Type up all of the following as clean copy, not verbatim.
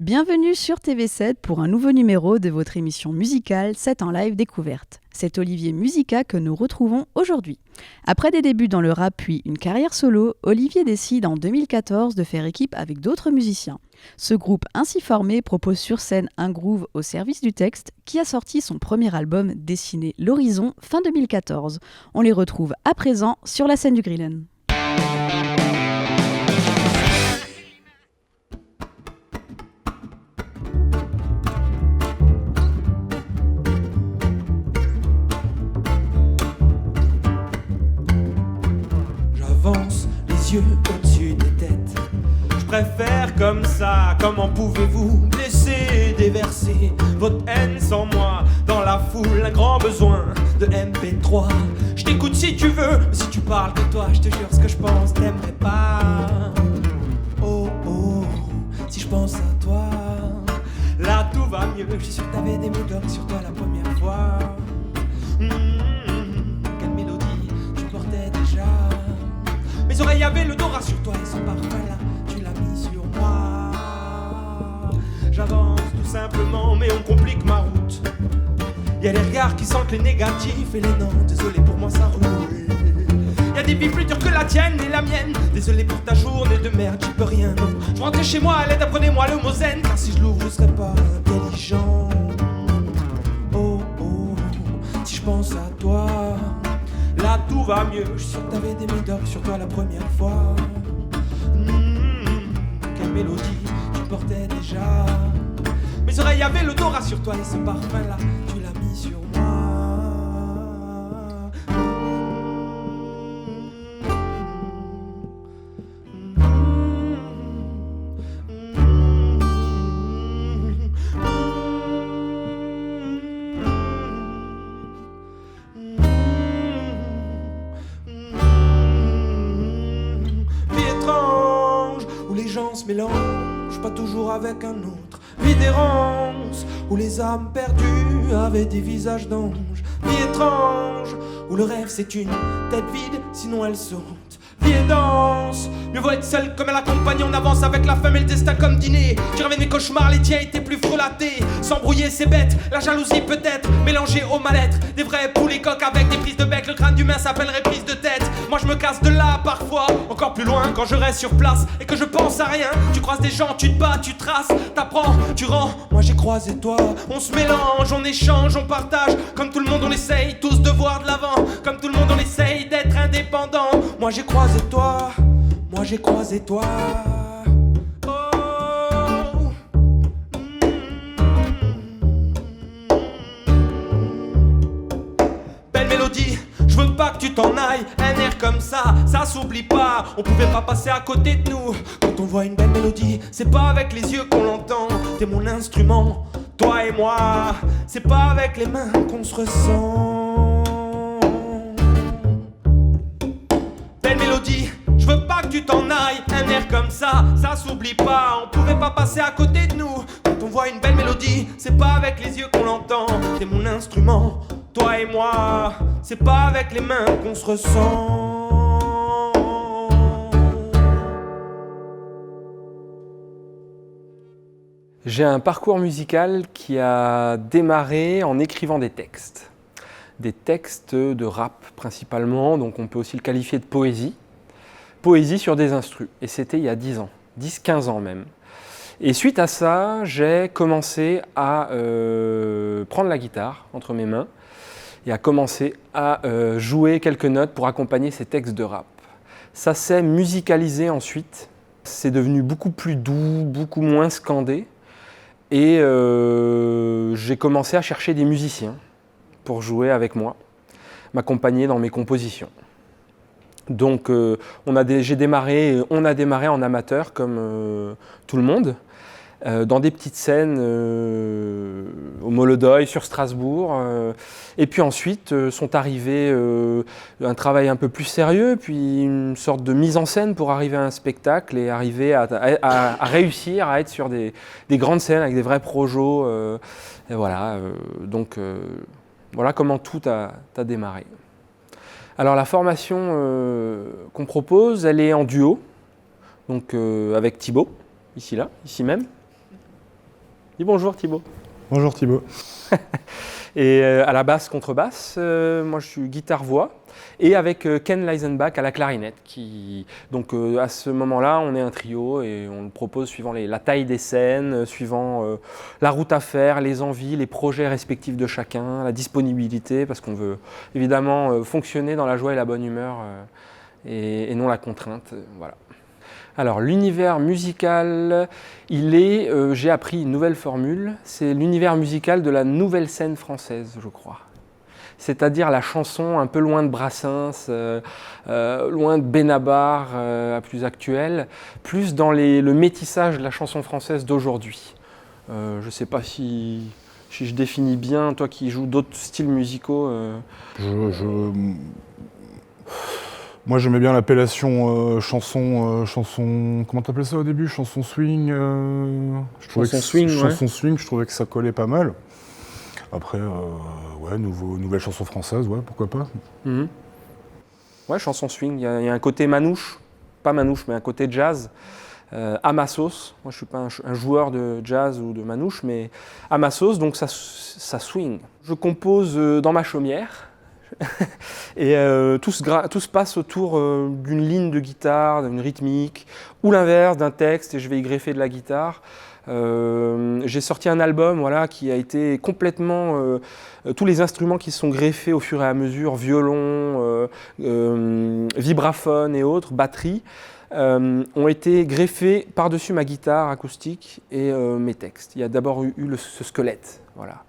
Bienvenue sur TV7 pour un nouveau numéro de votre émission musicale 7 en live découverte. C'est Olivier Musica que nous retrouvons aujourd'hui. Après des débuts dans le rap puis une carrière solo, Olivier décide en 2014 de faire équipe avec d'autres musiciens. Ce groupe ainsi formé propose sur scène un groove au service du texte qui a sorti son premier album Dessiner l'horizon fin 2014. On les retrouve à présent sur la scène du Grillen. Au-dessus des têtes, je préfère comme ça. Comment pouvez-vous me laisser déverser votre haine sans moi? Dans la foule, un grand besoin de MP3. Je t'écoute si tu veux, mais si tu parles de toi, je te jure ce que je pense, t'aimerais pas. Oh oh, si je pense à toi, là tout va mieux. Je suis sûr que t'avais des médocs sur toi la première fois. Quelle mélodie tu portais déjà. Mes oreilles avaient le dos rassure-toi et son parfum là, tu l'as mis sur moi. J'avance tout simplement mais on complique ma route. Y'a les regards qui sentent les négatifs et les non, désolé pour moi ça roule. Y'a des vies plus dures que la tienne et la mienne. Désolé pour ta journée de merde, j'y peux rien non. Je rentrais chez moi à l'aide, apprenez-moi le mot zen. Car si je l'ouvre je serais pas intelligent. Oh oh, si je pense à toi, là tout va mieux, je suis sûr que t'avais des médocs sur toi la première fois. Quelle mélodie tu portais déjà. Mes oreilles avaient le dos rassure-toi et ce parfum là, tu l'as mis sur moi. Se mélange pas toujours avec un autre. Vie d'errance où les âmes perdues avaient des visages d'anges. Vie étrange où le rêve c'est une tête vide sinon elle saute. Vie et danse, mieux vaut être seul comme à la compagnie. On avance avec la femme et le destin comme dîner. Tu rêvais de mes cauchemars, les tiens étaient plus frelatés. S'embrouiller c'est bête, la jalousie peut-être mélangée au mal-être. Des vrais poulets coques avec des prises de bec. Le crâne d'humain s'appellerait prise de tête. Moi je me casse de là parfois, encore plus loin quand je reste sur place et que je pense à rien. Tu croises des gens, tu te bats, tu traces, t'apprends, tu rends. Moi j'ai croisé toi, on se mélange, on échange, on partage. Comme tout le monde on essaye tous de voir de l'avant. Comme tout le monde on essaye d'être indépendant. Moi j'ai croisé toi, moi j'ai croisé toi. Belle mélodie, je veux pas que tu t'en ailles. Un air comme ça s'oublie pas. On pouvait pas passer à côté de nous. Quand on voit une belle mélodie, c'est pas avec les yeux qu'on l'entend. T'es mon instrument, toi et moi. C'est pas avec les mains qu'on se ressent. Belle mélodie, je veux pas que tu t'en ailles. Un air comme ça s'oublie pas. On pouvait pas passer à côté de nous. Quand on voit une belle mélodie, c'est pas avec les yeux qu'on l'entend. T'es mon instrument, toi et moi. C'est pas avec les mains qu'on se ressent. J'ai un parcours musical qui a démarré en écrivant des textes. Des textes de rap principalement, donc on peut aussi le qualifier de poésie. Poésie sur des instrus. Et c'était il y a 10 ans, 10-15 ans même. Et suite à ça, j'ai commencé à prendre la guitare entre mes mains et à commencer à jouer quelques notes pour accompagner ces textes de rap. Ça s'est musicalisé ensuite. C'est devenu beaucoup plus doux, beaucoup moins scandé. Et j'ai commencé à chercher des musiciens pour jouer avec moi, m'accompagner dans mes compositions. Donc on a démarré en amateur comme tout le monde, dans des petites scènes au Molodoy, sur Strasbourg. Et puis ensuite sont arrivés un travail un peu plus sérieux, puis une sorte de mise en scène pour arriver à un spectacle et arriver à réussir à être sur des grandes scènes avec des vrais projets. Et voilà, donc voilà comment tout a démarré. Alors la formation qu'on propose, elle est en duo, donc avec Thibaut, ici même. Dis bonjour Thibaut. Bonjour Thibaut. Et à la basse, contrebasse, moi je suis guitare-voix. Et avec Ken Leisenbach à la clarinette. Donc à ce moment-là, on est un trio et on le propose suivant la taille des scènes, suivant la route à faire, les envies, les projets respectifs de chacun, la disponibilité, parce qu'on veut évidemment fonctionner dans la joie et la bonne humeur et non la contrainte. Voilà. Alors l'univers musical, j'ai appris une nouvelle formule, c'est l'univers musical de la nouvelle scène française, je crois. C'est-à-dire la chanson un peu loin de Brassens, loin de Benabar, à plus actuel, plus dans le métissage de la chanson française d'aujourd'hui. Je ne sais pas si je définis bien, toi qui joues d'autres styles musicaux. Moi j'aimais bien l'appellation chanson, comment t'appelais ça au début? Chanson swing Chanson swing, chanson swing, je trouvais que ça collait pas mal. Après, nouvelle chanson française, ouais, pourquoi pas. Mm-hmm. Ouais, chanson swing, il y a un côté manouche, pas manouche, mais un côté jazz, à ma sauce. Moi, je suis pas un joueur de jazz ou de manouche, mais à ma sauce, donc ça swing. Je compose dans ma chaumière, et tout se passe autour d'une ligne de guitare, d'une rythmique, ou l'inverse, d'un texte, et je vais y greffer de la guitare. J'ai sorti un album qui a été complètement tous les instruments qui se sont greffés au fur et à mesure, violon, vibraphone et autres, batterie, ont été greffés par-dessus ma guitare acoustique et mes textes. Il y a d'abord eu ce squelette. Voilà.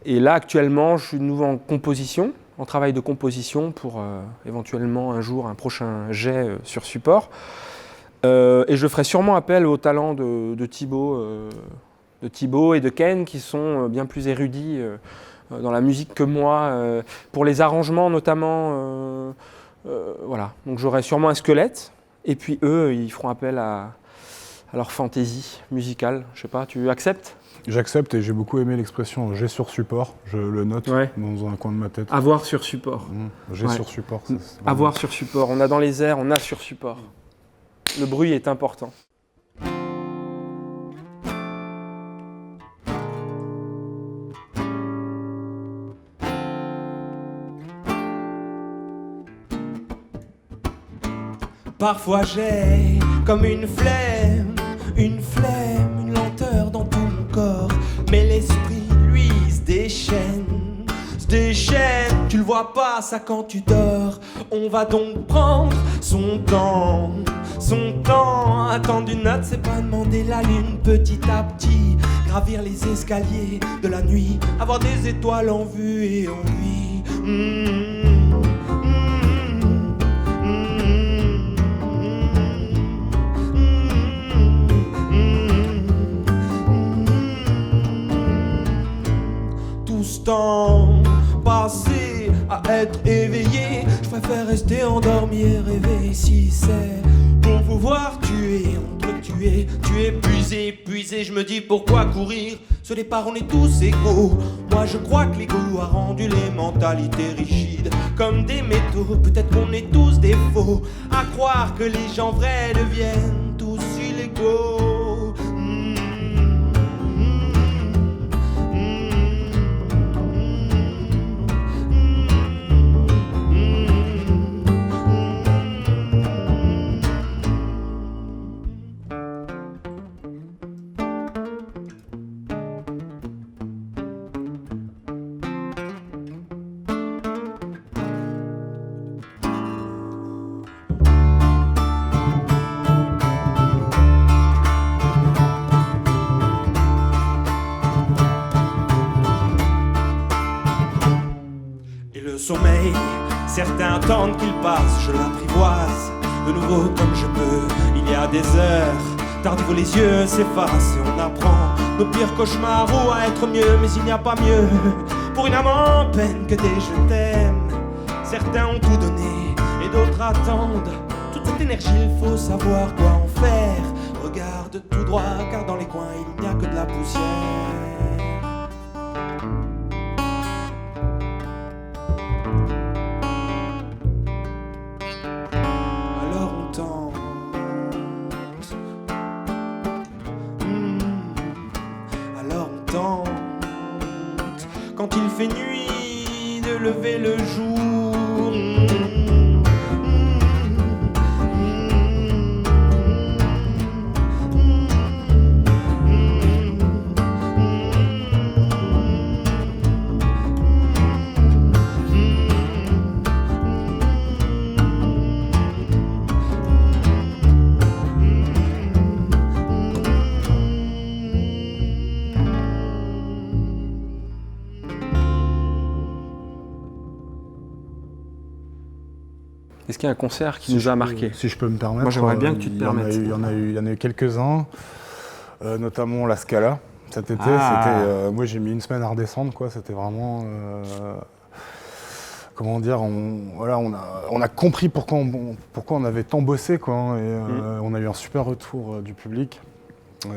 Et là actuellement je suis de nouveau en composition, en travail de composition pour éventuellement un jour un prochain jet sur support. Et je ferai sûrement appel au talent de Thibaut et de Ken qui sont bien plus érudits dans la musique que moi, pour les arrangements notamment. Voilà. Donc j'aurai sûrement un squelette et puis eux ils feront appel à leur fantaisie musicale. Je sais pas, tu acceptes ? J'accepte et j'ai beaucoup aimé l'expression « j'ai sur support », je le note dans un coin de ma tête. Avoir sur support. J'ai sur support. Avoir sur support, on a dans les airs, on a sur support. Le bruit est important. Parfois j'ai comme une flemme, une lenteur dans tout mon corps. Mais l'esprit, lui, se déchaîne. Tu le vois pas ça quand tu dors. On va donc prendre son temps. Attendre une note, c'est pas demander la lune petit à petit. Gravir les escaliers de la nuit, avoir des étoiles en vue et en vie. Tout ce temps passé à être éveillé, je préfère rester endormi et rêver. Si c'est pour pouvoir tuer, entretuer, tu es épuisé, je me dis pourquoi courir. Ce départ on est tous égaux. Moi je crois que l'ego a rendu les mentalités rigides comme des métaux. Peut-être qu'on est tous des faux à croire que les gens vrais deviennent tous illégaux. Sommeil, certains attendent qu'il passe, je l'apprivoise de nouveau comme je peux. Il y a des heures, tardivement les yeux s'effacent et on apprend nos pires cauchemars ou à être mieux, mais il n'y a pas mieux pour une âme en peine que des je t'aime. Certains ont tout donné et d'autres attendent. Toute cette énergie, il faut savoir quoi en faire. Regarde tout droit car dans les coins il n'y a que de la poussière. Alors on tente, quand il fait nuit, de lever le jour. Est-ce qu'il y a un concert qui nous a marqué? Si je peux me permettre. Moi, j'aimerais bien que tu te permettes. Il y en a eu quelques-uns, notamment la Scala cet été. Moi, j'ai mis une semaine à redescendre, quoi. C'était vraiment. Comment dire, on a compris pourquoi on avait tant bossé, quoi, et on a eu un super retour du public.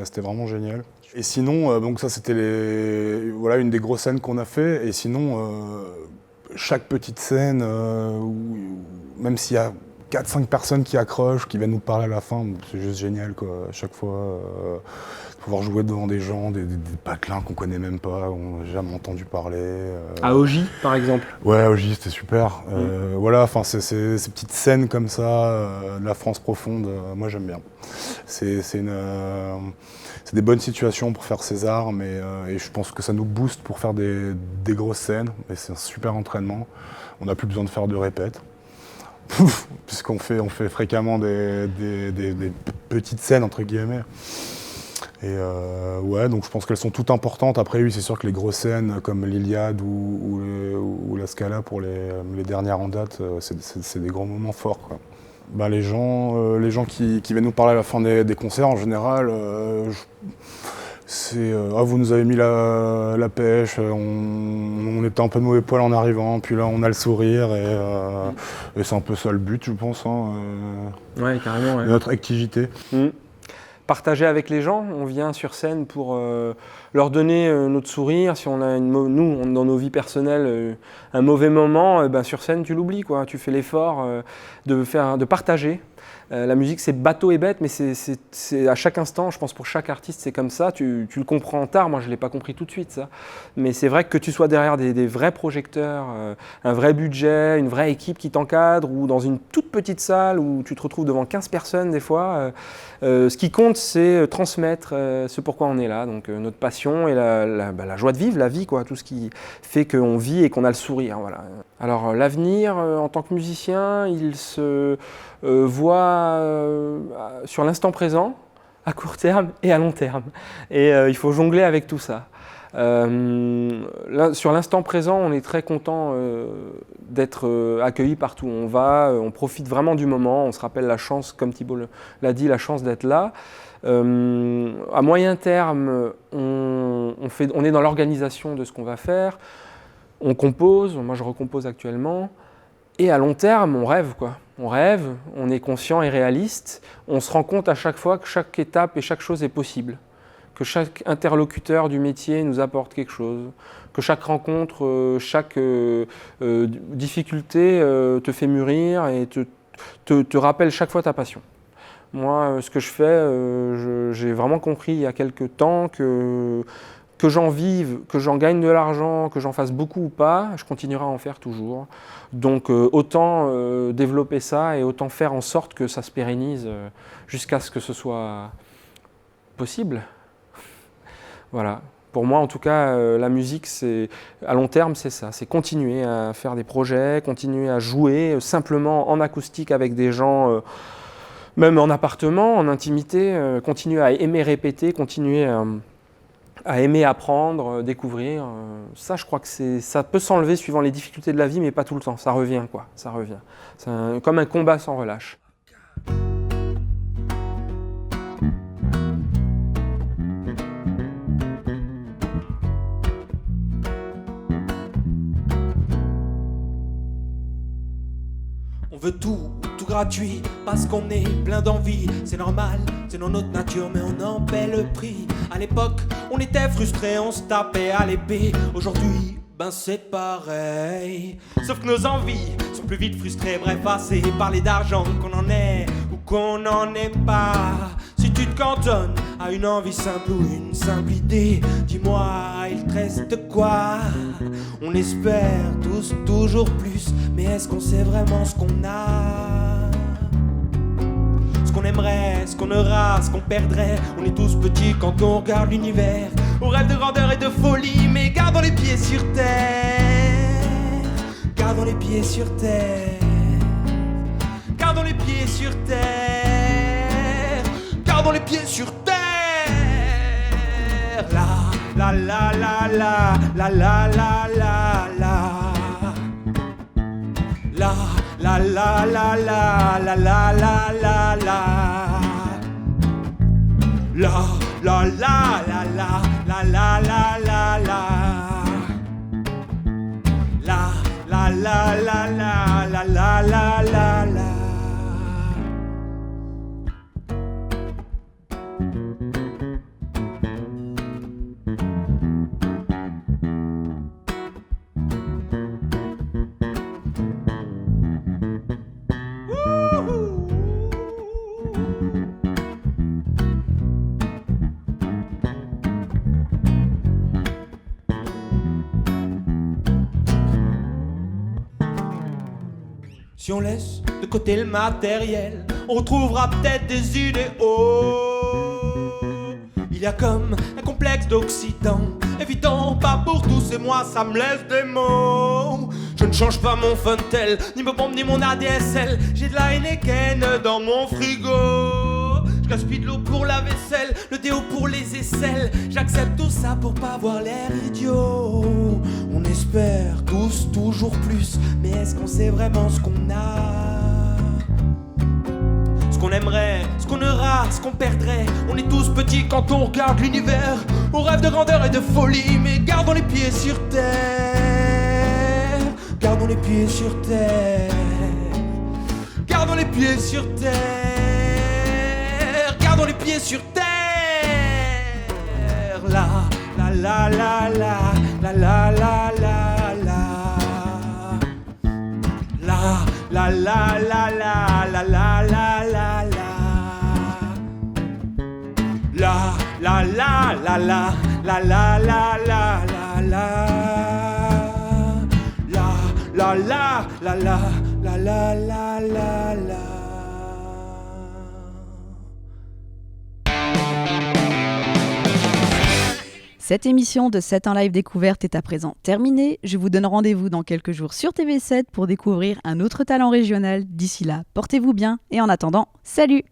C'était vraiment génial. Et sinon, donc ça c'était une des grosses scènes qu'on a fait. Et sinon, chaque petite scène, même s'il y a 4-5 personnes qui accrochent, qui viennent nous parler à la fin, c'est juste génial, quoi. À chaque fois, pouvoir jouer devant des gens, des patelins qu'on connaît même pas, on n'a jamais entendu parler. À Ogy, par exemple. Ouais, à Ogy, c'était super. Voilà, enfin, ces petites scènes comme ça, de la France profonde, moi j'aime bien. C'est des bonnes situations pour faire César, et je pense que ça nous booste pour faire des grosses scènes. Et c'est un super entraînement. On n'a plus besoin de faire de répètes. Puisqu'on fait fréquemment des petites scènes, entre guillemets. Et ouais, donc je pense qu'elles sont toutes importantes. Après, oui, c'est sûr que les grosses scènes comme l'Iliade ou la Scala pour les dernières en date, c'est des grands moments forts, quoi. Ben, les gens qui viennent nous parler à la fin des concerts, en général, c'est vous nous avez mis la pêche, on était un peu de mauvais poil en arrivant, puis là on a le sourire, et c'est un peu ça le but, je pense, Ouais, carrément. Ouais. De notre activité. Partager avec les gens, on vient sur scène pour leur donner notre sourire. Si on a dans nos vies personnelles, un mauvais moment, sur scène tu l'oublies, quoi. Tu fais l'effort de partager. La musique, c'est bateau et bête, mais c'est à chaque instant, je pense pour chaque artiste, c'est comme ça. Tu le comprends tard, moi je ne l'ai pas compris tout de suite, ça. Mais c'est vrai que tu sois derrière des vrais projecteurs, un vrai budget, une vraie équipe qui t'encadre, ou dans une toute petite salle où tu te retrouves devant 15 personnes des fois, ce qui compte, c'est transmettre ce pourquoi on est là, donc notre passion et la joie de vivre, la vie, quoi, tout ce qui fait qu'on vit et qu'on a le sourire. Voilà. Alors l'avenir, en tant que musicien, il se voit sur l'instant présent, à court terme et à long terme. Et il faut jongler avec tout ça. Sur l'instant présent, on est très content d'être accueillis partout où on va. On profite vraiment du moment. On se rappelle la chance, comme Thibaut l'a dit, la chance d'être là. À moyen terme, on est dans l'organisation de ce qu'on va faire. On compose, moi je recompose actuellement. Et à long terme, on rêve, quoi. On rêve, on est conscient et réaliste. On se rend compte à chaque fois que chaque étape et chaque chose est possible. Que chaque interlocuteur du métier nous apporte quelque chose. Que chaque rencontre, chaque difficulté te fait mûrir et te rappelle chaque fois ta passion. Moi, ce que je fais, j'ai vraiment compris il y a quelques temps que j'en vive, que j'en gagne de l'argent, que j'en fasse beaucoup ou pas, je continuerai à en faire toujours. Donc autant développer ça et autant faire en sorte que ça se pérennise jusqu'à ce que ce soit possible. Voilà. Pour moi, en tout cas, la musique, à long terme, c'est ça. C'est continuer à faire des projets, continuer à jouer simplement en acoustique avec des gens, même en appartement, en intimité, continuer à aimer répéter, continuer à aimer apprendre, découvrir. Ça, je crois que ça peut s'enlever suivant les difficultés de la vie, mais pas tout le temps. Ça revient, quoi. Ça revient. C'est comme un combat sans relâche. On veut tout gratuit, parce qu'on est plein d'envie. C'est normal, c'est dans notre nature, mais on en paie le prix. À l'époque, on était frustrés, on se tapait à l'épée. Aujourd'hui, ben c'est pareil. Sauf que nos envies sont plus vite frustrées. Bref, assez parler d'argent, qu'on en ait ou qu'on n'en ait pas. Si tu te cantonnes à une envie simple ou une simple idée. Dis-moi, il te reste quoi? On espère tous toujours plus, mais est-ce qu'on sait vraiment ce qu'on a? Ce qu'on aimerait, ce qu'on aura, ce qu'on perdrait. On est tous petits quand on regarde l'univers. On rêve de grandeur et de folie, mais gardons les pieds sur terre. Gardons les pieds sur terre. Gardons les pieds sur terre. Gardons les pieds sur terre. La la la la la la la la la. La la la la la la la la la la. La la la la la la la la la la. La la la la la la la la la la. Si on laisse de côté le matériel, on retrouvera peut-être des idéaux. Il y a comme un complexe d'Occident, évident, pas pour tous, et moi ça me laisse des mots. Je ne change pas mon Funtel, ni ma bombe, ni mon ADSL. J'ai de la Heineken dans mon frigo. Je gaspille de l'eau pour la vaisselle, le déo pour les aisselles. J'accepte tout ça pour pas avoir l'air idiot. On espère tous toujours plus, mais est-ce qu'on sait vraiment ce qu'on a? Ce qu'on aimerait, ce qu'on aura, ce qu'on perdrait. On est tous petits quand on regarde l'univers. On rêve de grandeur et de folie, mais gardons les pieds sur terre. Gardons les pieds sur terre. Gardons les pieds sur terre. Gardons les pieds sur terre. La la la la la la la la la la. La la la la la la la la la la. La la la la la la la la la la la. La la la la la la la la la. Cette émission de 7 en live découverte est à présent terminée. Je vous donne rendez-vous dans quelques jours sur TV7 pour découvrir un autre talent régional. D'ici là, portez-vous bien et en attendant, salut!